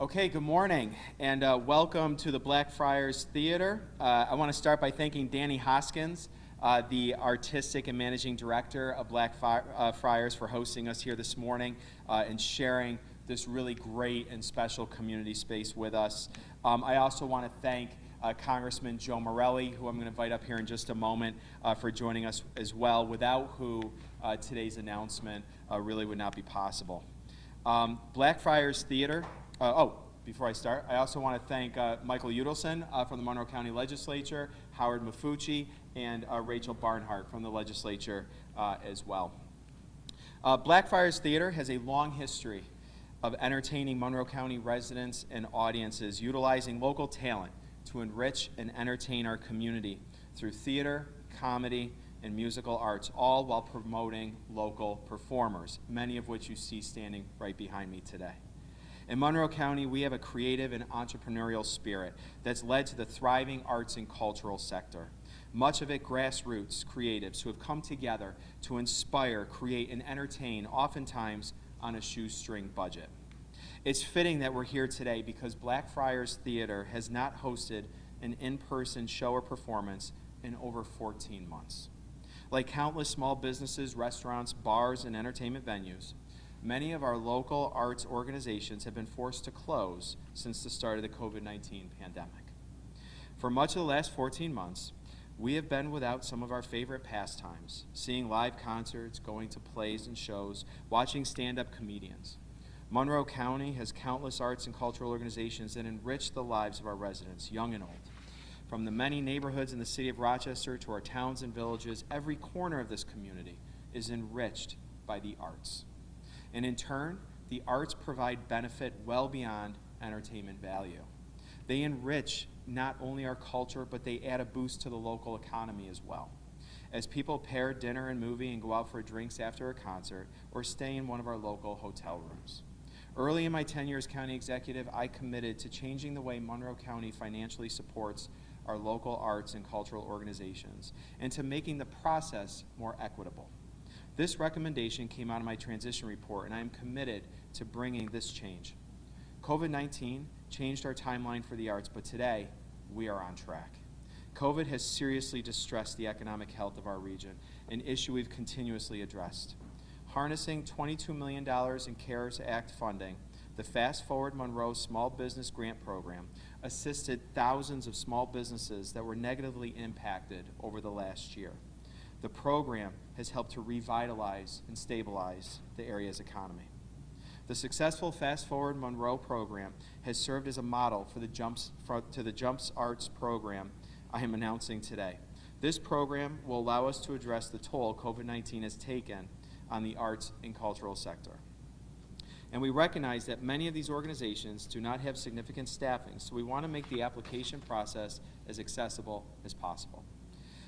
Okay, good morning, and welcome to the Blackfriars Theater. I want to start by thanking Danny Hoskins, the artistic and managing director of Blackfriars, for hosting us here this morning and sharing this really great and special community space with us. I also want to thank Congressman Joe Morelli, who I'm going to invite up here in just a moment, for joining us as well, without who today's announcement really would not be possible. Blackfriars Theater. Before I start, I also want to thank Michael Udelson from the Monroe County Legislature, Howard Mafucci, and Rachel Barnhart from the legislature as well. Blackfriars Theater has a long history of entertaining Monroe County residents and audiences, utilizing local talent to enrich and entertain our community through theater, comedy, and musical arts, all while promoting local performers, many of which you see standing right behind me today. In Monroe County, we have a creative and entrepreneurial spirit that's led to the thriving arts and cultural sector. Much of it grassroots creatives who have come together to inspire, create, and entertain, oftentimes on a shoestring budget. It's fitting that we're here today because Blackfriars Theater has not hosted an in-person show or performance in over 14 months. Like countless small businesses, restaurants, bars, and entertainment venues, many of our local arts organizations have been forced to close since the start of the COVID-19 pandemic. For much of the last 14 months, we have been without some of our favorite pastimes, seeing live concerts, going to plays and shows, watching stand-up comedians. Monroe County has countless arts and cultural organizations that enrich the lives of our residents, young and old. From the many neighborhoods in the city of Rochester to our towns and villages, every corner of this community is enriched by the arts. And in turn, the arts provide benefit well beyond entertainment value. They enrich not only our culture, but they add a boost to the local economy as well, as people pair dinner and movie and go out for drinks after a concert or stay in one of our local hotel rooms. Early in my tenure as county executive, I committed to changing the way Monroe County financially supports our local arts and cultural organizations and to making the process more equitable. This recommendation came out of my transition report, and I am committed to bringing this change. COVID-19 changed our timeline for the arts, but today we are on track. COVID has seriously distressed the economic health of our region, an issue we've continuously addressed. Harnessing $22 million in CARES Act funding, the Fast Forward Monroe Small Business Grant Program assisted thousands of small businesses that were negatively impacted over the last year. The program has helped to revitalize and stabilize the area's economy. The successful Fast Forward Monroe program has served as a model for the Jumps Arts program I am announcing today. This program will allow us to address the toll COVID-19 has taken on the arts and cultural sector. And we recognize that many of these organizations do not have significant staffing, so we want to make the application process as accessible as possible.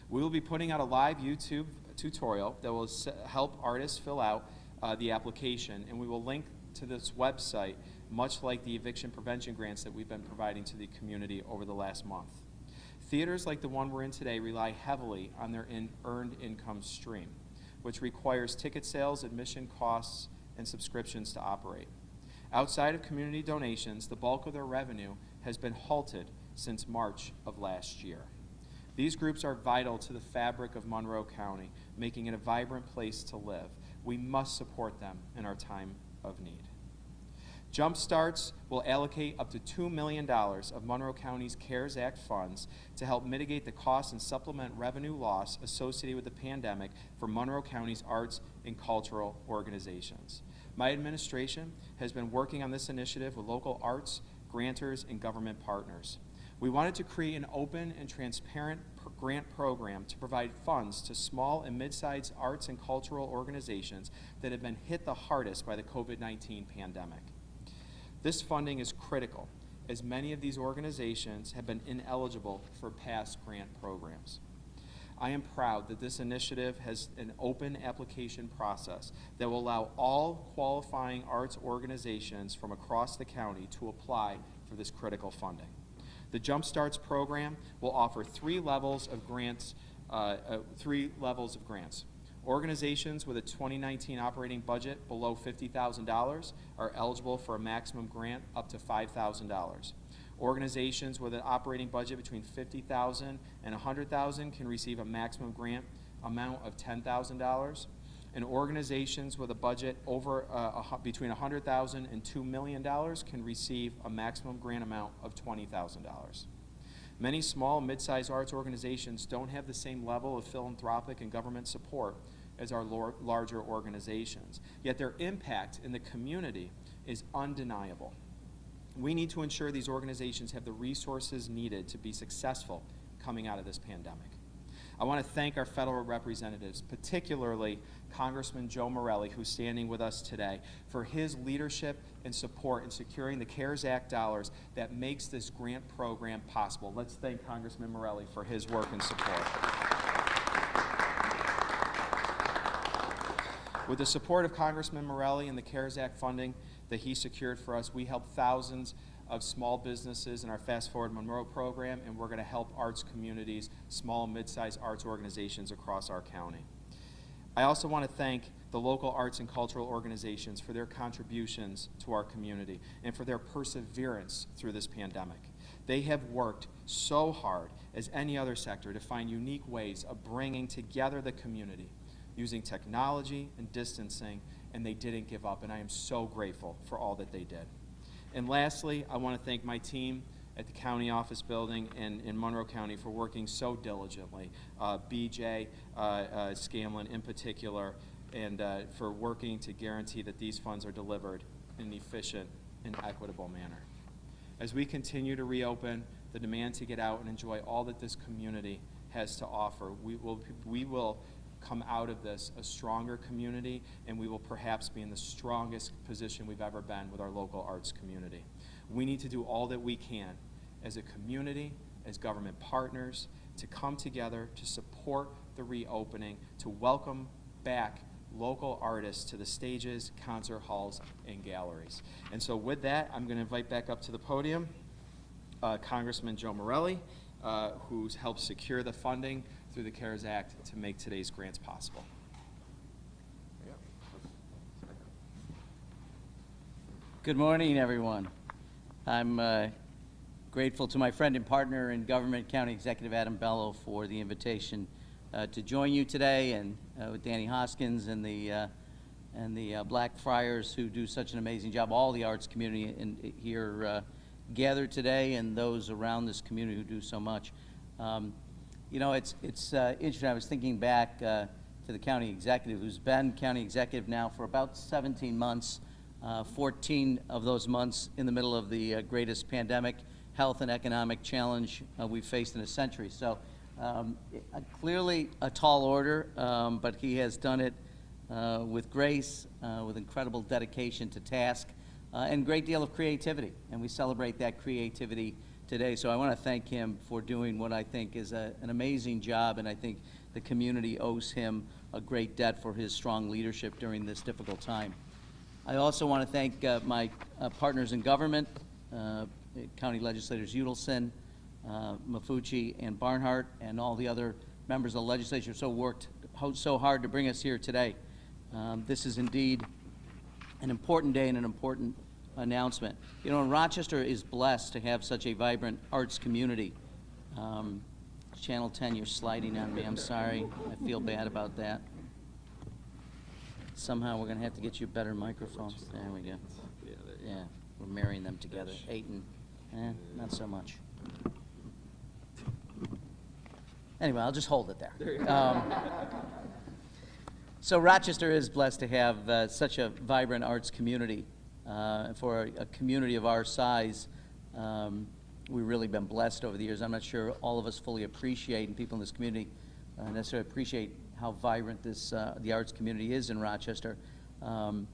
We will be putting out a live YouTube tutorial that will help artists fill out the application, and we will link to this website, much like the eviction prevention grants that we've been providing to the community over the last month. Theaters like the one we're in today rely heavily on their earned income stream, which requires ticket sales, admission costs, and subscriptions to operate. Outside of community donations, the bulk of their revenue has been halted since March of last year. These groups are vital to the fabric of Monroe County, making it a vibrant place to live. We must support them in our time of need. Jumpstarts will allocate up to $2 million of Monroe County's CARES Act funds to help mitigate the costs and supplement revenue loss associated with the pandemic for Monroe County's arts and cultural organizations. My administration has been working on this initiative with local arts, grantors, and government partners. We wanted to create an open and transparent grant program to provide funds to small and mid-sized arts and cultural organizations that have been hit the hardest by the COVID-19 pandemic. This funding is critical, as many of these organizations have been ineligible for past grant programs. I am proud that this initiative has an open application process that will allow all qualifying arts organizations from across the county to apply for this critical funding. The Jumpstarts program will offer three levels of grants. Organizations with a 2019 operating budget below $50,000 are eligible for a maximum grant up to $5,000. Organizations with an operating budget between $50,000 and $100,000 can receive a maximum grant amount of $10,000. And organizations with a budget over between $100,000 and $2 million can receive a maximum grant amount of $20,000. Many small and mid-sized arts organizations don't have the same level of philanthropic and government support as our larger organizations, yet their impact in the community is undeniable. We need to ensure these organizations have the resources needed to be successful coming out of this pandemic. I want to thank our federal representatives, particularly Congressman Joe Morelli, who's standing with us today, for his leadership and support in securing the CARES Act dollars that makes this grant program possible. Let's thank Congressman Morelli for his work and support. With the support of Congressman Morelli and the CARES Act funding that he secured for us, we helped thousands of small businesses in our Fast Forward Monroe program, and we're going to help arts communities, small and mid-sized arts organizations across our county. I also want to thank the local arts and cultural organizations for their contributions to our community and for their perseverance through this pandemic. They have worked so hard as any other sector to find unique ways of bringing together the community using technology and distancing, and they didn't give up, and I am so grateful for all that they did. And lastly, I want to thank my team at the county office building in Monroe County for working so diligently, BJ Scanlon in particular, and for working to guarantee that these funds are delivered in an efficient and equitable manner. As we continue to reopen, the demand to get out and enjoy all that this community has to offer, we will come out of this a stronger community, and we will perhaps be in the strongest position we've ever been with our local arts community. We need to do all that we can as a community, as government partners, to come together to support the reopening, to welcome back local artists to the stages, concert halls, and galleries. And so with that, I'm going to invite back up to the podium Congressman Joe Morelli, who's helped secure the funding through the CARES Act to make today's grants possible. Good morning, everyone. I'm grateful to my friend and partner in government, County Executive Adam Bello, for the invitation to join you today, and with Danny Hoskins and the Black Friars, who do such an amazing job, all the arts community here gathered today, and those around this community who do so much. You know, it's interesting. I was thinking back to the county executive, who's been county executive now for about 17 months, 14 of those months in the middle of the greatest pandemic, health and economic challenge we've faced in a century. So clearly a tall order, but he has done it with grace, with incredible dedication to task, and great deal of creativity. And we celebrate that creativity today. So I want to thank him for doing what I think is an amazing job, and I think the community owes him a great debt for his strong leadership during this difficult time. I also want to thank my partners in government, County Legislators Udelson, Mafucci, and Barnhart, and all the other members of the legislature who worked so hard to bring us here today. This is indeed an important day and an important announcement. You know, Rochester is blessed to have such a vibrant arts community. Channel 10, you're sliding on me. I'm sorry. I feel bad about that. Somehow we're going to have to get you a better microphone. There we go. Yeah, we're marrying them together. Aiton, not so much. Anyway, I'll just hold it there. So Rochester is blessed to have such a vibrant arts community. For a community of our size, we've really been blessed over the years. I'm not sure all of us fully appreciate, and people in this community necessarily appreciate how vibrant this the arts community is in Rochester. And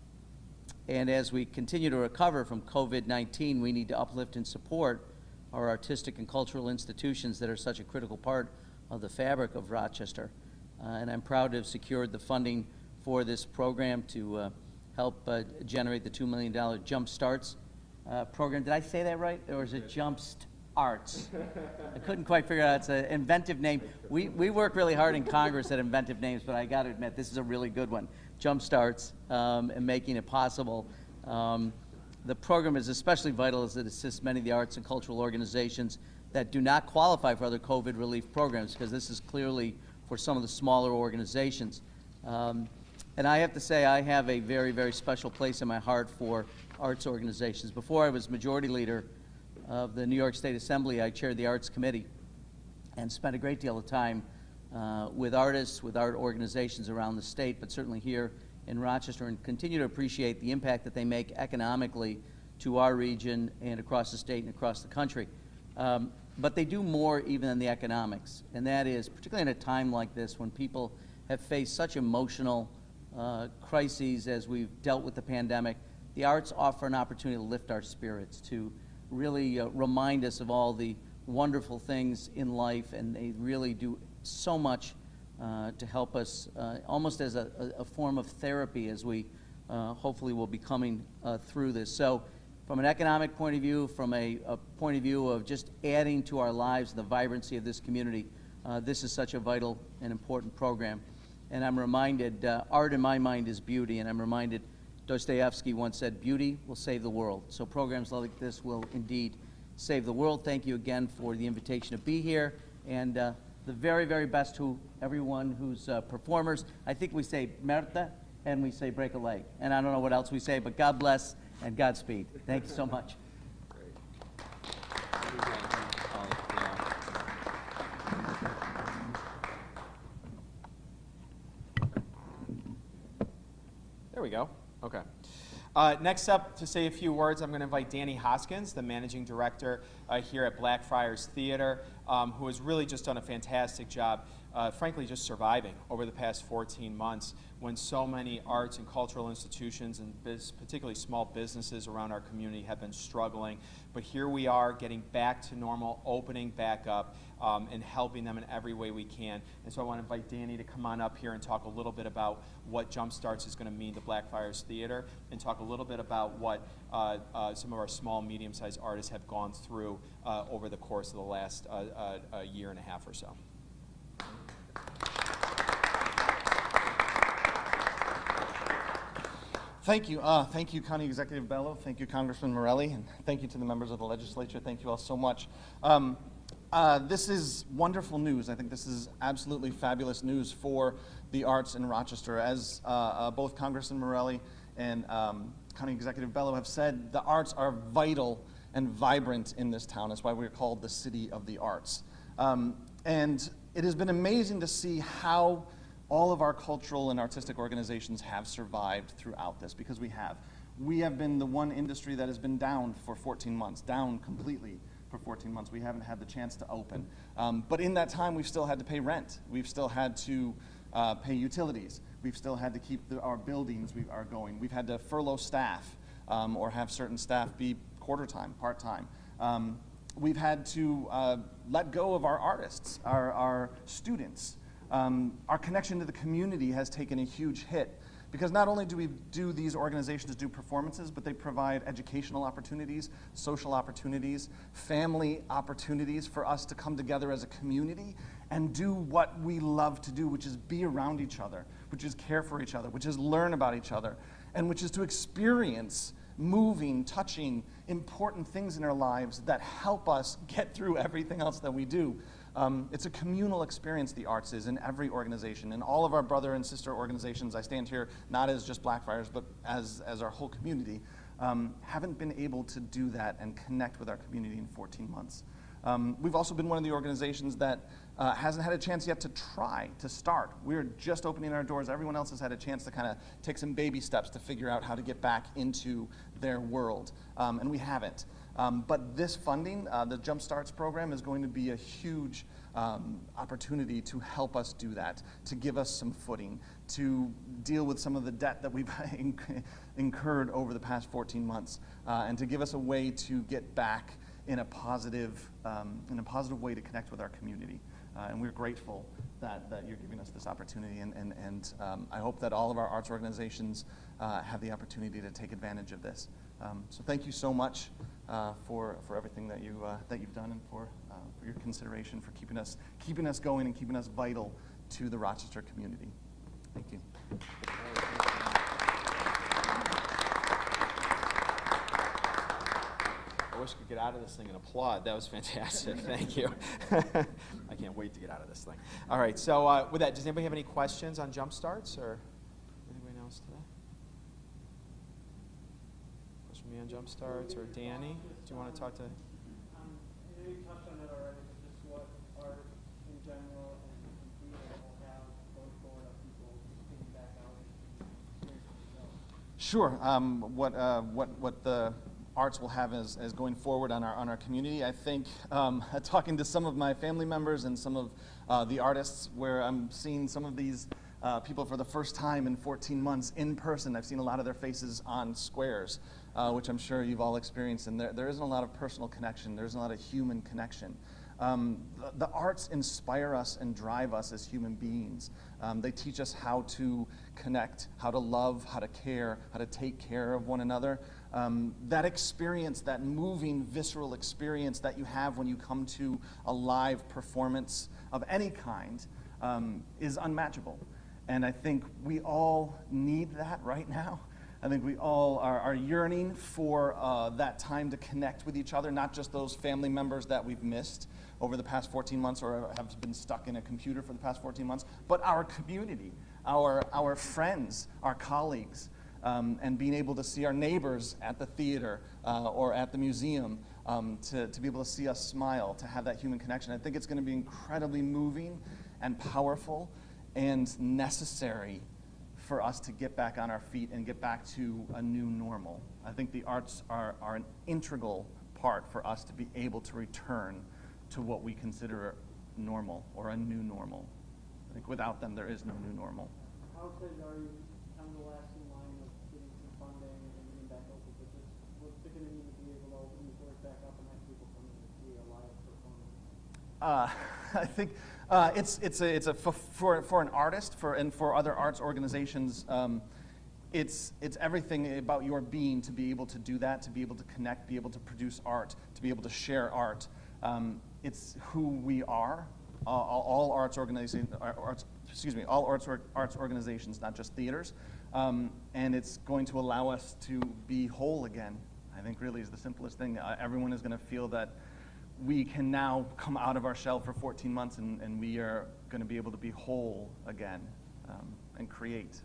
as we continue to recover from COVID-19, we need to uplift and support our artistic and cultural institutions that are such a critical part of the fabric of Rochester. And I'm proud to have secured the funding for this program to help generate the $2 million Jump Starts program. Did I say that right? Or is it arts. I couldn't quite figure out, it's an inventive name. We work really hard in Congress at inventive names, but I got to admit, this is a really good one. Jumpstarts and making it possible. The program is especially vital as it assists many of the arts and cultural organizations that do not qualify for other COVID relief programs, because this is clearly for some of the smaller organizations. And I have to say, I have a very, very special place in my heart for arts organizations. Before I was majority leader of the New York State Assembly, I chaired the Arts Committee and spent a great deal of time with artists, with art organizations around the state, but certainly here in Rochester, and continue to appreciate the impact that they make economically to our region and across the state and across the country. But they do more even than the economics, and that is, particularly in a time like this when people have faced such emotional crises as we've dealt with the pandemic, the arts offer an opportunity to lift our spirits, to really remind us of all the wonderful things in life, and they really do so much to help us almost as a form of therapy as we hopefully will be coming through this. So from an economic point of view, from a point of view of just adding to our lives the vibrancy of this community, this is such a vital and important program. And I'm reminded, art in my mind is beauty, and I'm reminded Dostoevsky once said, beauty will save the world. So programs like this will indeed save the world. Thank you again for the invitation to be here, and the very, very best to everyone who's performers. I think we say merda and we say break a leg. And I don't know what else we say, but God bless and Godspeed. Thank you so much. There we go. Okay. Next up, to say a few words, I'm going to invite Danny Hoskins, the managing director here at Blackfriars Theater, who has really just done a fantastic job, frankly, just surviving over the past 14 months when so many arts and cultural institutions and particularly small businesses around our community have been struggling. But here we are getting back to normal, opening back up, and helping them in every way we can. And so I want to invite Danny to come on up here and talk a little bit about what Jumpstarts is going to mean to Blackfriars Theater, and talk a little bit about what some of our small, medium-sized artists have gone through over the course of the last year and a half or so. Thank you. Thank you, County Executive Bello. Thank you, Congressman Morelli. And thank you to the members of the legislature. Thank you all so much. This is wonderful news. I think this is absolutely fabulous news for the arts in Rochester. As both Congressman Morelli and County Executive Bello have said, the arts are vital and vibrant in this town. That's why we're called the City of the Arts. And it has been amazing to see how all of our cultural and artistic organizations have survived throughout this, because we have. We have been the one industry that has been down for 14 months, down completely for 14 months. We haven't had the chance to open. But in that time, we've still had to pay rent. We've still had to pay utilities. We've still had to keep our buildings are going. We've had to furlough staff or have certain staff be quarter-time, part-time. We've had to let go of our artists, our students. Our connection to the community has taken a huge hit, because not only do these organizations do performances, but they provide educational opportunities, social opportunities, family opportunities for us to come together as a community and do what we love to do, which is be around each other, which is care for each other, which is learn about each other, and which is to experience moving, touching, important things in our lives that help us get through everything else that we do. It's a communal experience, the arts is, in every organization. And all of our brother and sister organizations, I stand here not as just Blackfriars, but as our whole community, haven't been able to do that and connect with our community in 14 months. We've also been one of the organizations that hasn't had a chance yet to try to start. We're just opening our doors. Everyone else has had a chance to kind of take some baby steps to figure out how to get back into their world, and we haven't. But this funding, the Jumpstarts program, is going to be a huge opportunity to help us do that, to give us some footing, to deal with some of the debt that we've incurred over the past 14 months, and to give us a way to get back in a positive way to connect with our community. And we're grateful that you're giving us this opportunity, and I hope that all of our arts organizations have the opportunity to take advantage of this. So thank you so much for everything that you've done, and for your consideration, for keeping us going and keeping us vital to the Rochester community. Thank you. I wish I could get out of this thing and applaud. That was fantastic. Thank you. I can't wait to get out of this thing. All right, so with that, does anybody have any questions on jump starts or anybody else today? Question from me on jump starts, or Danny? Do you want to talk to? I know you touched on it already, but just what art in general and theater will have going forward on people getting back out and experiencing themselves? Sure. What the arts will have as going forward on our community. I think talking to some of my family members and some of the artists, where I'm seeing some of these people for the first time in 14 months in person. I've seen a lot of their faces on squares, which I'm sure you've all experienced, and there isn't a lot of personal connection. There isn't a lot of human connection. The arts inspire us and drive us as human beings. They teach us how to connect, how to love, how to care, how to take care of one another. That experience, that moving, visceral experience that you have when you come to a live performance of any kind is unmatchable. And I think we all need that right now. I think we all are yearning for that time to connect with each other, not just those family members that we've missed over the past 14 months or have been stuck in a computer for the past 14 months, but our community, our friends, our colleagues, and being able to see our neighbors at the theater or at the museum, to be able to see us smile, to have that human connection. I think it's going to be incredibly moving and powerful and necessary for us to get back on our feet and get back to a new normal. I think the arts are an integral part for us to be able to return to what we consider normal, or a new normal. I think without them, there is no new normal. How excited are you on the last in line of getting some funding and getting back open? But just what's it going to need to be able to open these doors back up and have people come in and see a live performance? I think for an artist and for other arts organizations, it's everything about your being to be able to do that, to be able to connect, be able to produce art, to be able to share art. It's who we are. All arts organizations, all arts organizations, not just theaters, and it's going to allow us to be whole again. I think really is the simplest thing. Everyone is going to feel that we can now come out of our shell for 14 months, and we are going to be able to be whole again and create.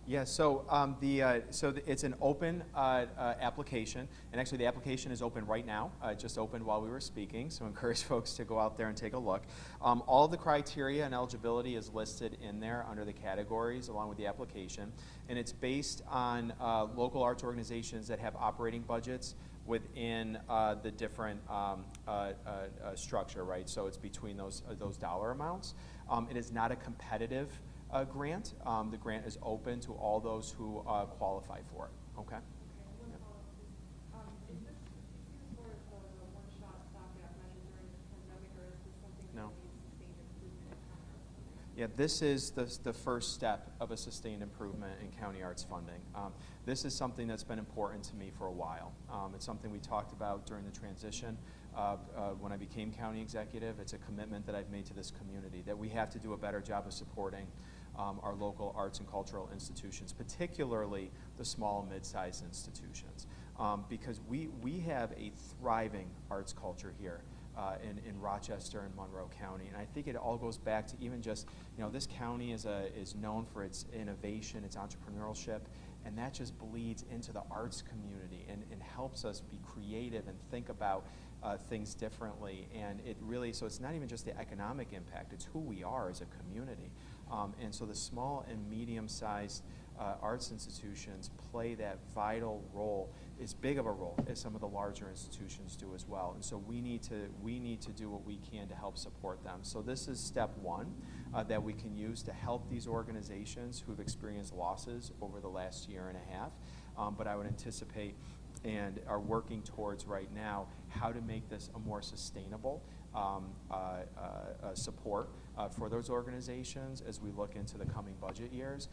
Yeah, so it's an open application, and actually the application is open right now. It just opened while we were speaking, so I encourage folks to go out there and take a look. All the criteria and eligibility is listed in there under the categories along with the application, and it's based on local arts organizations that have operating budgets within the different structure, right? So it's between those dollar amounts. It is not a competitive grant. The grant is open to all those who qualify for it. Okay. One follow-up is, is this sort of a one-shot stopgap measure during the pandemic, or is this something No. that needs sustained improvement in county arts funding? Yeah, this is the first step of a sustained improvement in county arts funding. This is something that's been important to me for a while. It's something we talked about during the transition. When I became county executive, it's a commitment that I've made to this community, that we have to do a better job of supporting our local arts and cultural institutions, particularly the small and mid-sized institutions, because we have a thriving arts culture here in Rochester and Monroe County, and I think it all goes back to even just, this county is known for its innovation, its entrepreneurship, and that just bleeds into the arts community and helps us be creative and think about things differently. And it really, so it's not even just the economic impact, it's who we are as a community. And so the small and medium-sized arts institutions play that vital role, as big of a role as some of the larger institutions do as well. And so we need to do what we can to help support them. So this is step one that we can use to help these organizations who've experienced losses over the last year and a half. but I would anticipate and are working towards right now how to make this a more sustainable support for those organizations as we look into the coming budget years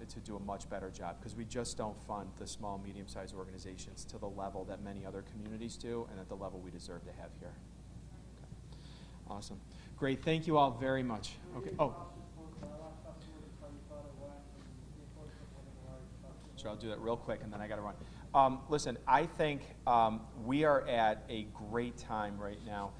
to do a much better job, because we just don't fund the small, medium-sized organizations to the level that many other communities do and at the level we deserve to have here. Okay. Awesome. Great. Thank you all very much. Okay. Oh. Sure, I'll do that real quick, and then I got to run. Listen, I think we are at a great time right now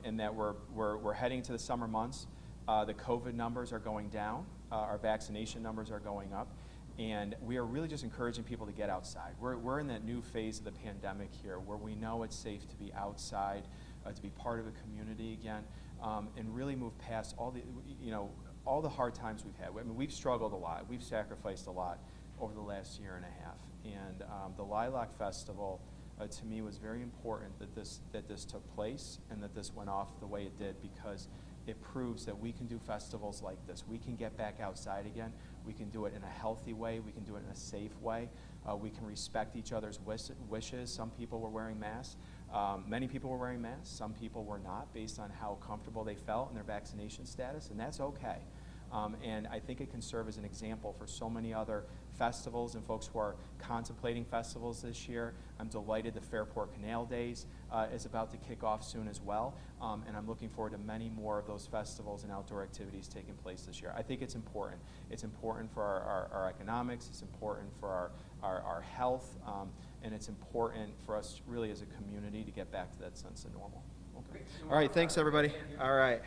in that we're heading to the summer months. The COVID numbers are going down. Our vaccination numbers are going up. And we are really just encouraging people to get outside. We're in that new phase of the pandemic here where we know it's safe to be outside, to be part of a community again, and really move past all the hard times we've had. I mean, we've struggled a lot. We've sacrificed a lot over the last year and a half. And the Lilac Festival, to me, was very important that this took place and that this went off the way it did, because it proves that we can do festivals like this. We can get back outside again. We can do it in a healthy way. We can do it in a safe way. We can respect each other's wishes. Some people were wearing masks. Many people were wearing masks. Some people were not, based on how comfortable they felt in their vaccination status, and that's okay. And I think it can serve as an example for so many other festivals and folks who are contemplating festivals this year. I'm delighted the Fairport Canal Days is about to kick off soon as well, and I'm looking forward to many more of those festivals and outdoor activities taking place this year. I think it's important. It's important for our economics, it's important for our health, and it's important for us really as a community to get back to that sense of normal. Okay. All right, thanks everybody. All right.